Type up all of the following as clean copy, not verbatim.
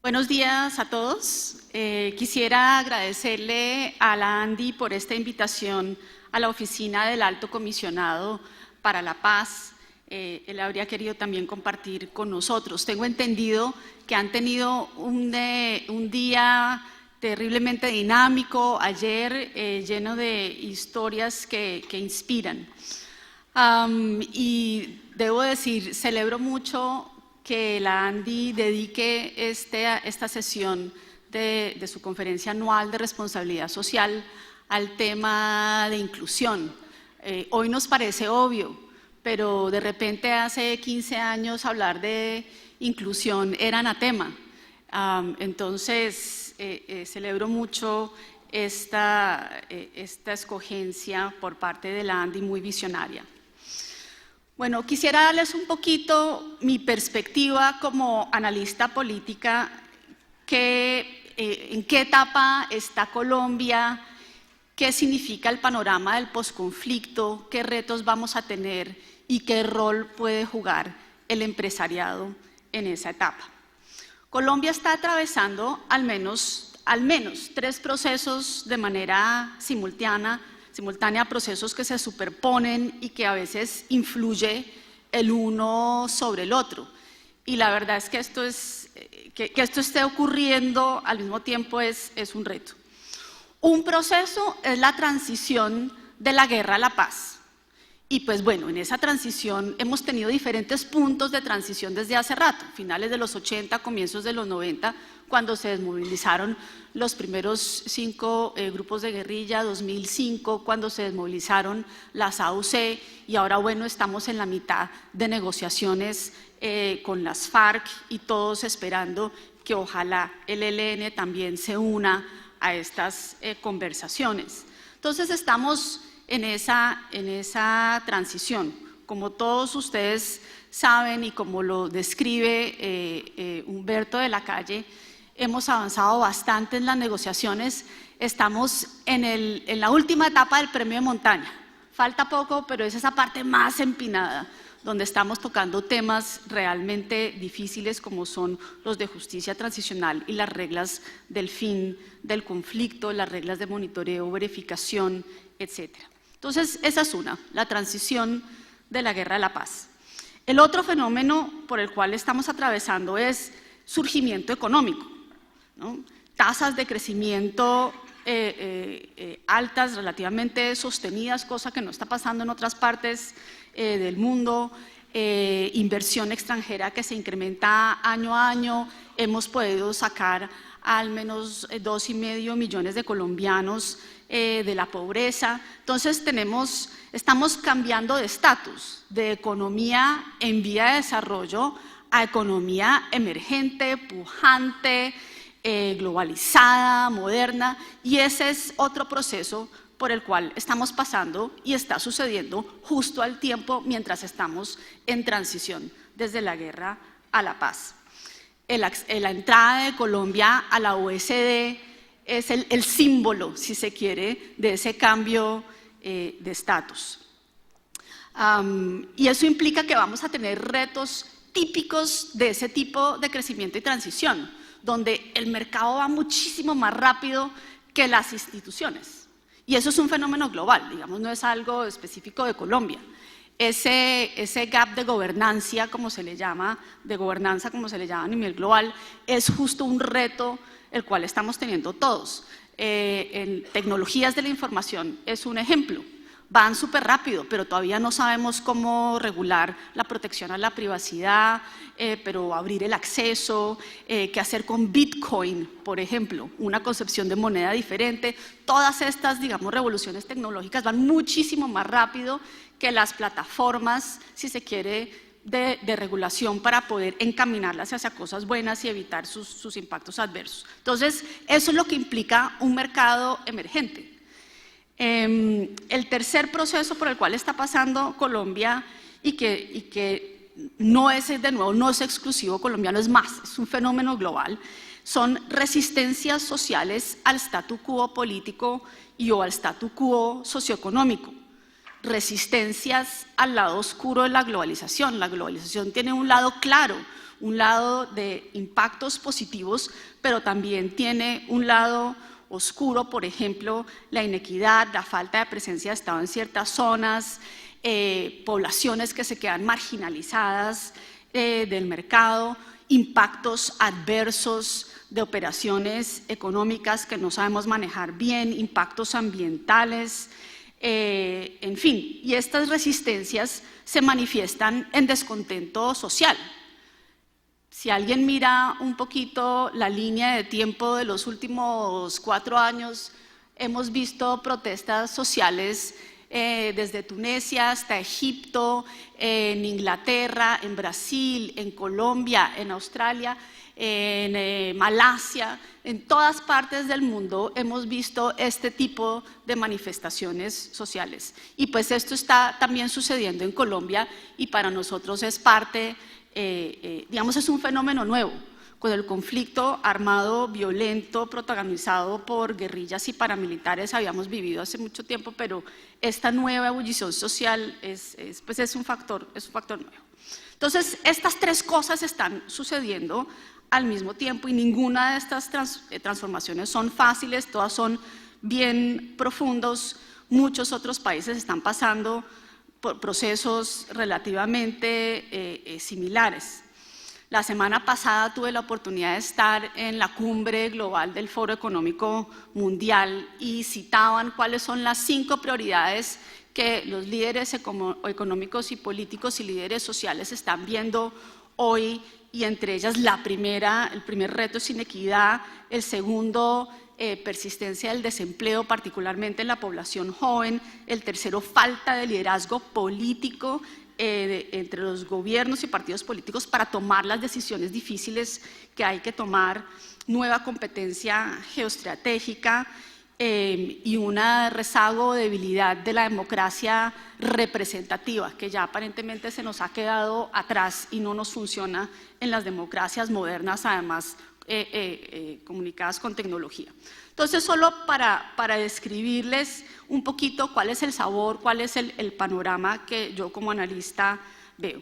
Buenos días a todos. Quisiera agradecerle a la ANDI por esta invitación a la Oficina del Alto Comisionado para la Paz. Él habría querido también compartir con nosotros. Tengo entendido que han tenido un día terriblemente dinámico ayer, lleno de historias que inspiran. Y debo decir, celebro mucho que la ANDI dedique esta sesión de su conferencia anual de responsabilidad social al tema de inclusión. Hoy nos parece obvio, pero de repente hace 15 años hablar de inclusión era anatema. Entonces, celebro mucho esta escogencia por parte de la ANDI muy visionaria. Bueno, quisiera darles un poquito mi perspectiva como analista política, en qué etapa está Colombia, qué significa el panorama del posconflicto, qué retos vamos a tener y qué rol puede jugar el empresariado en esa etapa. Colombia está atravesando al menos 3 procesos de manera simultánea, procesos que se superponen y que a veces influye el uno sobre el otro. Y la verdad es que que esto esté ocurriendo al mismo tiempo es un reto. Un proceso es la transición de la guerra a la paz. Y pues bueno, en esa transición hemos tenido diferentes puntos de transición desde hace rato, finales de los 80, comienzos de los 90, cuando se desmovilizaron los primeros 5 grupos de guerrilla, 2005, cuando se desmovilizaron las AUC, y ahora bueno, estamos en la mitad de negociaciones con las FARC y todos esperando que ojalá el ELN también se una a estas conversaciones. Entonces estamos en esa transición. Como todos ustedes saben y como lo describe Humberto de la Calle, hemos avanzado bastante en las negociaciones. Estamos en la última etapa del premio de montaña. Falta poco, pero es esa parte más empinada, donde estamos tocando temas realmente difíciles como son los de justicia transicional y las reglas del fin del conflicto, las reglas de monitoreo, verificación, etcétera. Entonces, esa es la transición de la guerra a la paz. El otro fenómeno por el cual estamos atravesando es surgimiento económico, ¿no? Tasas de crecimiento altas, relativamente sostenidas, cosa que no está pasando en otras partes del mundo, inversión extranjera que se incrementa año a año. Hemos podido sacar al menos 2,5 millones de colombianos de la pobreza. Entonces estamos cambiando de estatus, de economía en vía de desarrollo a economía emergente, pujante, globalizada, moderna, y ese es otro proceso por el cual estamos pasando y está sucediendo justo al tiempo mientras estamos en transición desde la guerra a la paz. La entrada de Colombia a la OECD es el símbolo, si se quiere, de ese cambio de estatus. Y eso implica que vamos a tener retos típicos de ese tipo de crecimiento y transición, donde el mercado va muchísimo más rápido que las instituciones. Y eso es un fenómeno global, digamos, no es algo específico de Colombia. Ese gap de gobernanza, como se le llama, a nivel global, es justo un reto el cual estamos teniendo todos. En tecnologías de la información es un ejemplo. Van súper rápido, pero todavía no sabemos cómo regular la protección a la privacidad, pero abrir el acceso, qué hacer con Bitcoin, por ejemplo, una concepción de moneda diferente. Todas estas, digamos, revoluciones tecnológicas van muchísimo más rápido que las plataformas, si se quiere, de regulación para poder encaminarlas hacia cosas buenas y evitar sus impactos adversos. Entonces, eso es lo que implica un mercado emergente. El tercer proceso por el cual está pasando Colombia y que no es, de nuevo, no es exclusivo colombiano, es más, es un fenómeno global, son resistencias sociales al statu quo político y o al statu quo socioeconómico. resistencias al lado oscuro de la globalización. La globalización tiene un lado claro, un lado de impactos positivos, pero también tiene un lado oscuro, por ejemplo, la inequidad, la falta de presencia de Estado en ciertas zonas, poblaciones que se quedan marginalizadas del mercado, impactos adversos de operaciones económicas que no sabemos manejar bien, impactos ambientales, en fin, y estas resistencias se manifiestan en descontento social. Si alguien mira un poquito la línea de tiempo de los últimos 4 años, hemos visto protestas sociales desde Tunisia hasta Egipto, en Inglaterra, en Brasil, en Colombia, en Australia, en Malasia, en todas partes del mundo hemos visto este tipo de manifestaciones sociales. Y pues esto está también sucediendo en Colombia y para nosotros es parte, digamos, es un fenómeno nuevo, con el conflicto armado violento protagonizado por guerrillas y paramilitares habíamos vivido hace mucho tiempo, pero esta nueva ebullición social es un factor nuevo. Entonces, estas 3 cosas están sucediendo al mismo tiempo y ninguna de estas transformaciones son fáciles, todas son bien profundos. Muchos otros países están pasando por procesos relativamente similares. La semana pasada tuve la oportunidad de estar en la cumbre global del Foro Económico Mundial y citaban cuáles son las 5 prioridades que los líderes económicos y políticos y líderes sociales están viendo hoy, y entre ellas el primer reto es inequidad, el segundo persistencia del desempleo, particularmente en la población joven, el tercero falta de liderazgo político entre los gobiernos y partidos políticos para tomar las decisiones difíciles que hay que tomar, nueva competencia geoestratégica y un rezago o debilidad de la democracia representativa, que ya aparentemente se nos ha quedado atrás y no nos funciona en las democracias modernas, además comunicadas con tecnología. Entonces, solo para describirles un poquito cuál es el sabor, cuál es el panorama que yo como analista veo.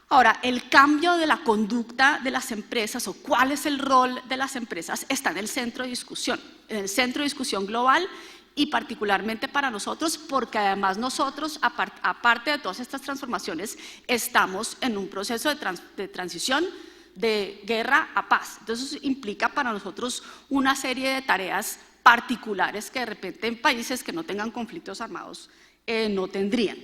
Ahora, el cambio de la conducta de las empresas o cuál es el rol de las empresas está en el centro de discusión global y particularmente para nosotros, porque además nosotros, aparte de todas estas transformaciones, estamos en un proceso de transición de guerra a paz. Entonces, eso implica para nosotros una serie de tareas particulares que de repente en países que no tengan conflictos armados no tendrían.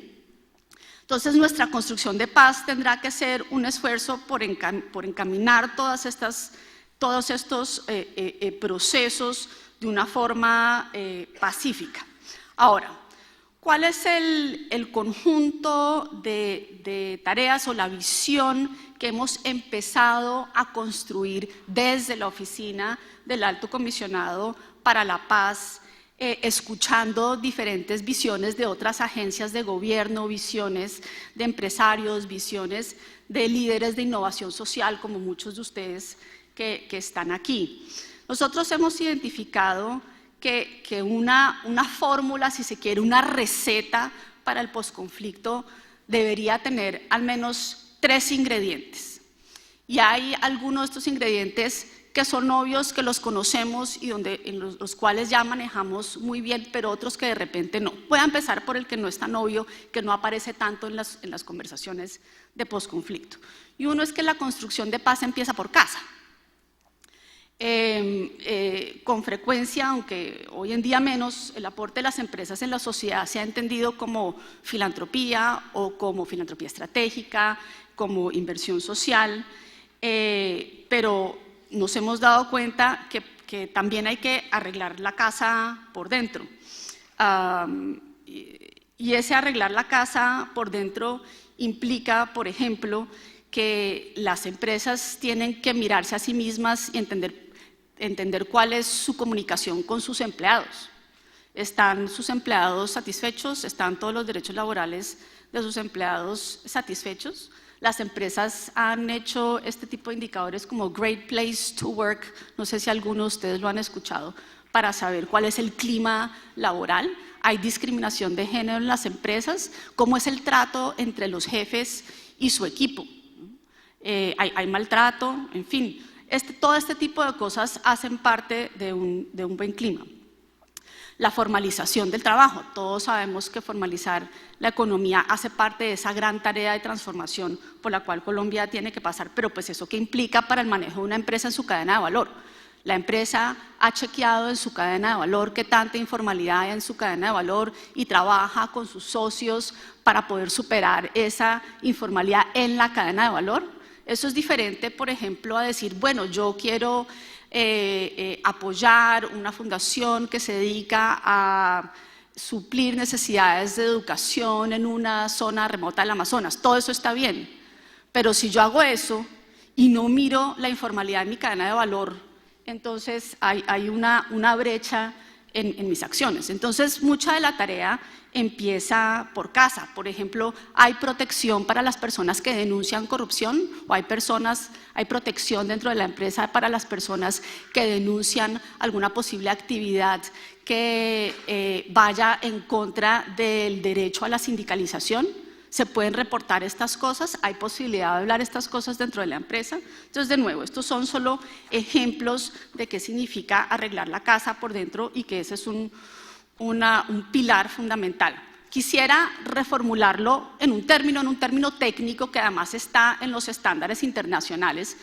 Entonces, nuestra construcción de paz tendrá que ser un esfuerzo por encaminar todos estos procesos de una forma pacífica. Ahora, ¿cuál es el conjunto de tareas o la visión que hemos empezado a construir desde la Oficina del Alto Comisionado para la Paz, escuchando diferentes visiones de otras agencias de gobierno, visiones de empresarios, visiones de líderes de innovación social, como muchos de ustedes que están aquí? Nosotros hemos identificado que una fórmula, si se quiere, una receta para el posconflicto debería tener al menos 3 ingredientes. Y hay algunos de estos ingredientes que son obvios, que los conocemos y en los cuales ya manejamos muy bien, pero otros que de repente no. Voy a empezar por el que no es tan obvio, que no aparece tanto en las conversaciones de posconflicto. Y uno es que la construcción de paz empieza por casa. Con frecuencia, aunque hoy en día menos, el aporte de las empresas en la sociedad se ha entendido como filantropía o como filantropía estratégica, como inversión social, pero nos hemos dado cuenta que también hay que arreglar la casa por dentro. Y ese arreglar la casa por dentro implica, por ejemplo, que las empresas tienen que mirarse a sí mismas y entender cuál es su comunicación con sus empleados. ¿Están sus empleados satisfechos? ¿Están todos los derechos laborales de sus empleados satisfechos? Las empresas han hecho este tipo de indicadores como Great Place to Work, no sé si algunos de ustedes lo han escuchado, para saber cuál es el clima laboral. hay discriminación de género en las empresas, cómo es el trato entre los jefes y su equipo. Hay maltrato, en fin, todo este tipo de cosas hacen parte de un buen clima. La formalización del trabajo. Todos sabemos que formalizar la economía hace parte de esa gran tarea de transformación por la cual Colombia tiene que pasar, pero pues eso qué implica para el manejo de una empresa en su cadena de valor. La empresa ha chequeado en su cadena de valor qué tanta informalidad hay en su cadena de valor y trabaja con sus socios para poder superar esa informalidad en la cadena de valor. Eso es diferente, por ejemplo, a decir, bueno, yo quiero apoyar una fundación que se dedica a suplir necesidades de educación en una zona remota del Amazonas. Todo eso está bien, pero si yo hago eso y no miro la informalidad en mi cadena de valor, entonces hay una brecha en mis acciones. Entonces, mucha de la tarea empieza por casa. Por ejemplo, ¿hay protección para las personas que denuncian corrupción? ¿O hay protección dentro de la empresa para las personas que denuncian alguna posible actividad que vaya en contra del derecho a la sindicalización? ¿Se pueden reportar estas cosas? ¿Hay posibilidad de hablar estas cosas dentro de la empresa? Entonces, de nuevo, estos son solo ejemplos de qué significa arreglar la casa por dentro y que ese es un pilar fundamental. Quisiera reformularlo en un término técnico que además está en los estándares internacionales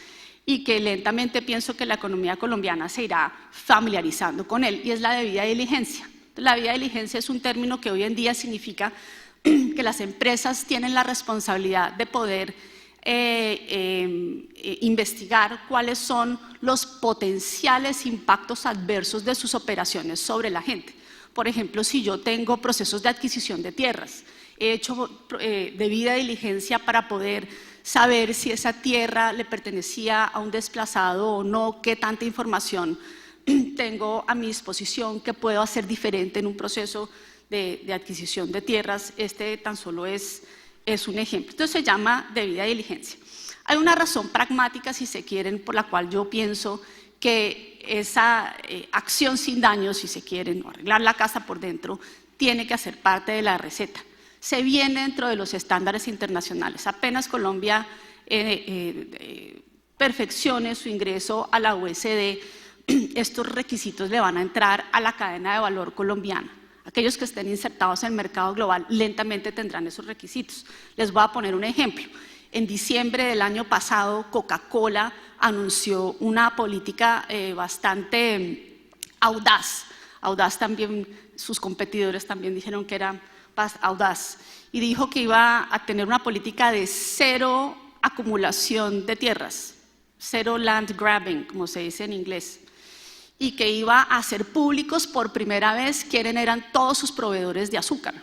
y que lentamente pienso que la economía colombiana se irá familiarizando con él, y es la debida diligencia. La debida diligencia es un término que hoy en día significa que las empresas tienen la responsabilidad de poder investigar cuáles son los potenciales impactos adversos de sus operaciones sobre la gente. Por ejemplo, si yo tengo procesos de adquisición de tierras, he hecho debida diligencia para poder saber si esa tierra le pertenecía a un desplazado o no, qué tanta información tengo a mi disposición, qué puedo hacer diferente en un proceso de adquisición de tierras. Este tan solo es un ejemplo. Entonces se llama debida diligencia. Hay una razón pragmática, si se quieren, por la cual yo pienso que esa acción sin daño, si se quieren, o arreglar la casa por dentro, tiene que hacer parte de la receta. Se viene dentro de los estándares internacionales. Apenas Colombia perfeccione su ingreso a la OECD, estos requisitos le van a entrar a la cadena de valor colombiana. Aquellos que estén insertados en el mercado global lentamente tendrán esos requisitos. Les voy a poner un ejemplo. En diciembre del año pasado, Coca-Cola anunció una política bastante audaz. Audaz también, sus competidores también dijeron que era audaz. Y dijo que iba a tener una política de cero acumulación de tierras, cero land grabbing, como se dice en inglés, y que iba a hacer públicos por primera vez quiénes eran todos sus proveedores de azúcar,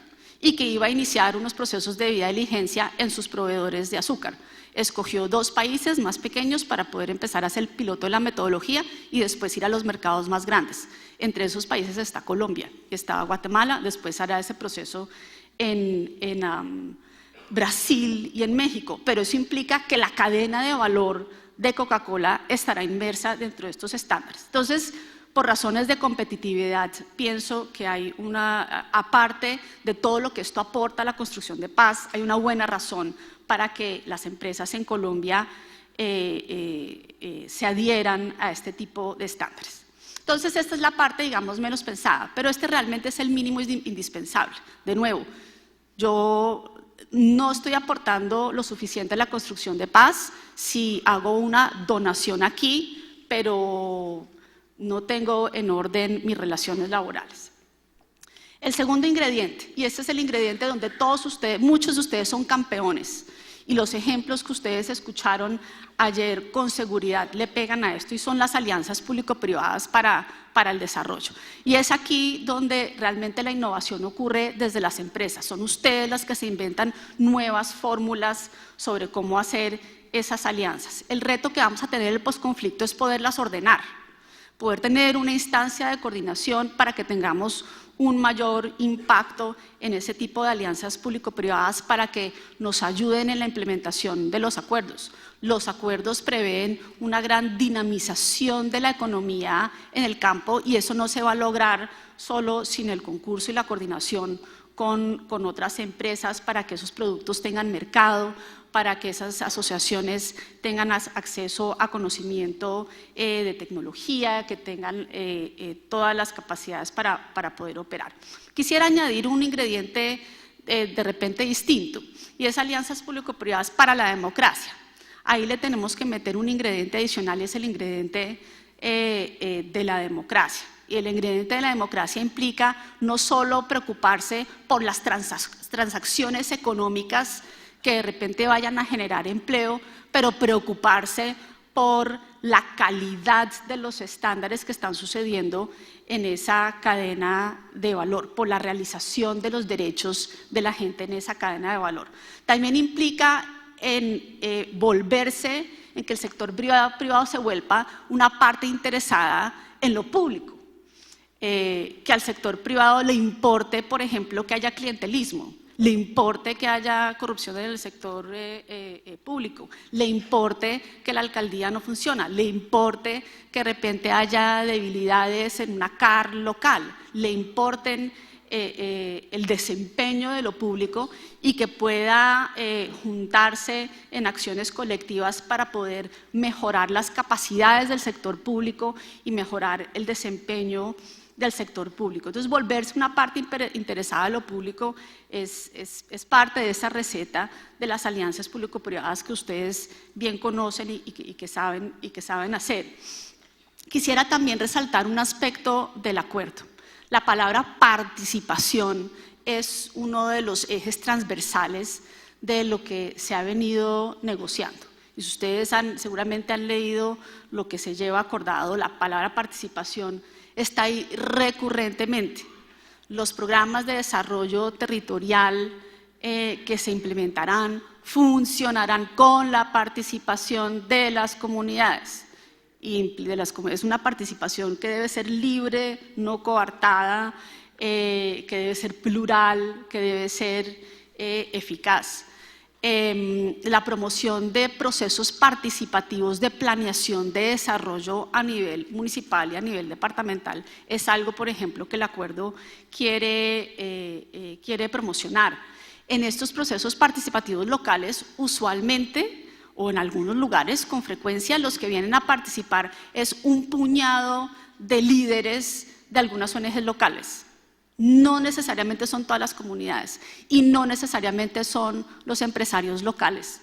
y que iba a iniciar unos procesos de debida diligencia en sus proveedores de azúcar. Escogió 2 países más pequeños para poder empezar a hacer el piloto de la metodología y después ir a los mercados más grandes. Entre esos países está Colombia, está Guatemala, después hará ese proceso en Brasil y en México, pero eso implica que la cadena de valor de Coca-Cola estará inmersa dentro de estos estándares. Entonces, por razones de competitividad, pienso que hay aparte de todo lo que esto aporta a la construcción de paz, hay una buena razón para que las empresas en Colombia se adhieran a este tipo de estándares. Entonces, esta es la parte, digamos, menos pensada, pero este realmente es el mínimo indispensable. De nuevo, yo no estoy aportando lo suficiente a la construcción de paz si hago una donación aquí, pero no tengo en orden mis relaciones laborales. El segundo ingrediente, y este es el ingrediente donde muchos de ustedes son campeones, y los ejemplos que ustedes escucharon ayer con seguridad le pegan a esto, y son las alianzas público-privadas para el desarrollo. Y es aquí donde realmente la innovación ocurre desde las empresas. Son ustedes las que se inventan nuevas fórmulas sobre cómo hacer esas alianzas. El reto que vamos a tener en el posconflicto es poderlas ordenar, poder tener una instancia de coordinación para que tengamos un mayor impacto en ese tipo de alianzas público-privadas para que nos ayuden en la implementación de los acuerdos. Los acuerdos prevén una gran dinamización de la economía en el campo y eso no se va a lograr solo sin el concurso y la coordinación con otras empresas para que esos productos tengan mercado, para que esas asociaciones tengan acceso a conocimiento de tecnología, que tengan todas las capacidades para poder operar. Quisiera añadir un ingrediente de repente distinto, y es alianzas público-privadas para la democracia. Ahí le tenemos que meter un ingrediente adicional y es el ingrediente de la democracia. Y el ingrediente de la democracia implica no solo preocuparse por las transacciones económicas que de repente vayan a generar empleo, pero preocuparse por la calidad de los estándares que están sucediendo en esa cadena de valor, por la realización de los derechos de la gente en esa cadena de valor. También implica en volverse, en que el sector privado se vuelva una parte interesada en lo público, que al sector privado le importe, por ejemplo, que haya clientelismo, le importe que haya corrupción en el sector público, le importe que la alcaldía no funciona, le importe que de repente haya debilidades en una CAR local, le importen el desempeño de lo público y que pueda juntarse en acciones colectivas para poder mejorar las capacidades del sector público y mejorar el desempeño del sector público. Entonces, volverse una parte interesada en lo público es parte de esa receta de las alianzas público-privadas que ustedes bien conocen y que saben hacer. Quisiera también resaltar un aspecto del acuerdo. La palabra participación es uno de los ejes transversales de lo que se ha venido negociando. Y si ustedes seguramente han leído lo que se lleva acordado, la palabra participación está ahí recurrentemente. Los programas de desarrollo territorial que se implementarán funcionarán con la participación de las comunidades. Es una participación que debe ser libre, no coartada, que debe ser plural, que debe ser eficaz. La promoción de procesos participativos de planeación de desarrollo a nivel municipal y a nivel departamental es algo, por ejemplo, que el acuerdo quiere promocionar. En estos procesos participativos locales, usualmente, o en algunos lugares, con frecuencia, los que vienen a participar es un puñado de líderes de algunas ONGs locales. No necesariamente son todas las comunidades y no necesariamente son los empresarios locales.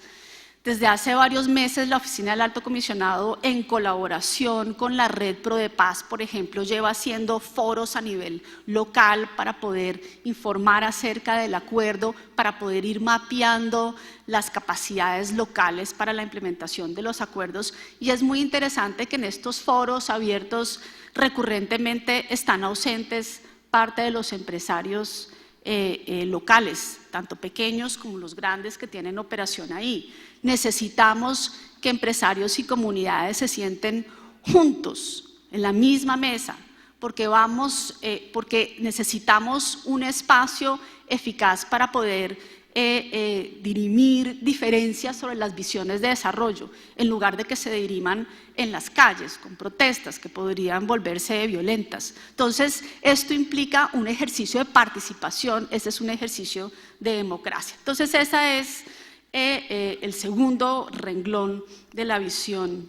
Desde hace varios meses, la Oficina del Alto Comisionado, en colaboración con la Red ProDePaz, por ejemplo, lleva haciendo foros a nivel local para poder informar acerca del acuerdo, para poder ir mapeando las capacidades locales para la implementación de los acuerdos. Y es muy interesante que en estos foros abiertos recurrentemente están ausentes parte de los empresarios locales, tanto pequeños como los grandes que tienen operación ahí. Necesitamos que empresarios y comunidades se sienten juntos, en la misma mesa, porque necesitamos un espacio eficaz para poder dirimir diferencias sobre las visiones de desarrollo, en lugar de que se diriman en las calles con protestas que podrían volverse violentas. Entonces, esto implica un ejercicio de participación, este es un ejercicio de democracia. Entonces, ese es el segundo renglón de la visión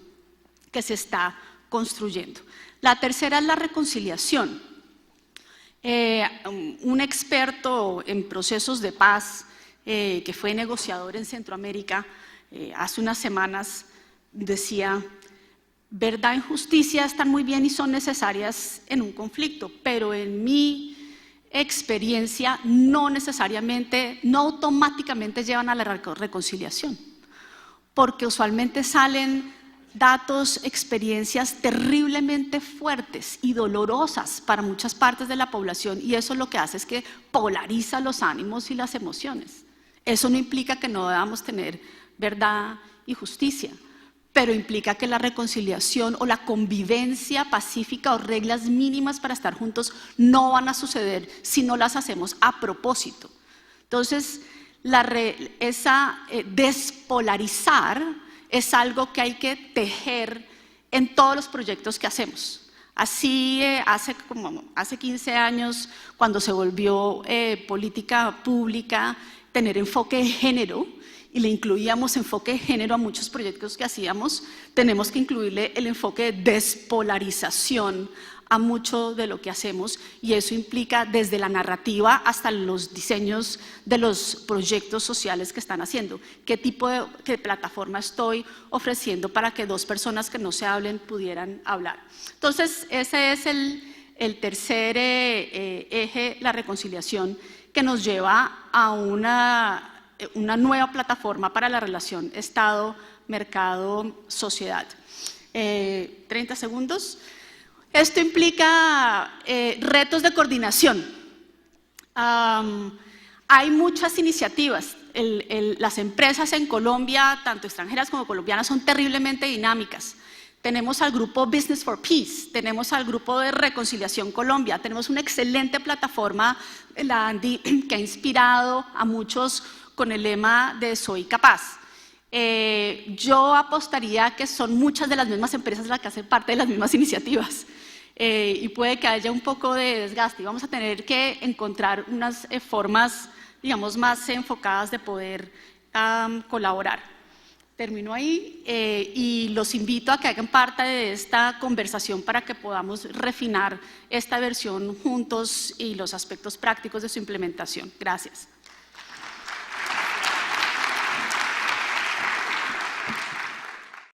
que se está construyendo. La tercera es la reconciliación. Un experto en procesos de paz que fue negociador en Centroamérica hace unas semanas decía: verdad y justicia están muy bien y son necesarias en un conflicto, pero en mi experiencia no automáticamente llevan a la reconciliación, porque usualmente salen datos, experiencias terriblemente fuertes y dolorosas para muchas partes de la población, y eso lo que hace es que polariza los ánimos y las emociones. Eso no implica que no debamos tener verdad y justicia, pero implica que la reconciliación o la convivencia pacífica o reglas mínimas para estar juntos no van a suceder si no las hacemos a propósito. Entonces, despolarizar es algo que hay que tejer en todos los proyectos que hacemos. Así, hace 15 años, cuando se volvió política pública, tener enfoque de género, y le incluíamos enfoque de género a muchos proyectos que hacíamos, tenemos que incluirle el enfoque de despolarización a mucho de lo que hacemos, y eso implica desde la narrativa hasta los diseños de los proyectos sociales que están haciendo. ¿Qué tipo de plataforma estoy ofreciendo para que dos personas que no se hablen pudieran hablar? Entonces, ese es el tercer eje, la reconciliación, que nos lleva a una nueva plataforma para la relación Estado, mercado, sociedad. 30 segundos. Esto implica retos de coordinación. Hay muchas iniciativas. Las empresas en Colombia, tanto extranjeras como colombianas, son terriblemente dinámicas. Tenemos al grupo Business for Peace, tenemos al grupo de Reconciliación Colombia, tenemos una excelente plataforma, la ANDI, que ha inspirado a muchos con el lema de Soy Capaz. Yo apostaría que son muchas de las mismas empresas las que hacen parte de las mismas iniciativas, y puede que haya un poco de desgaste, y vamos a tener que encontrar unas formas, digamos, más enfocadas de poder colaborar. Termino ahí y los invito a que hagan parte de esta conversación para que podamos refinar esta versión juntos y los aspectos prácticos de su implementación. Gracias.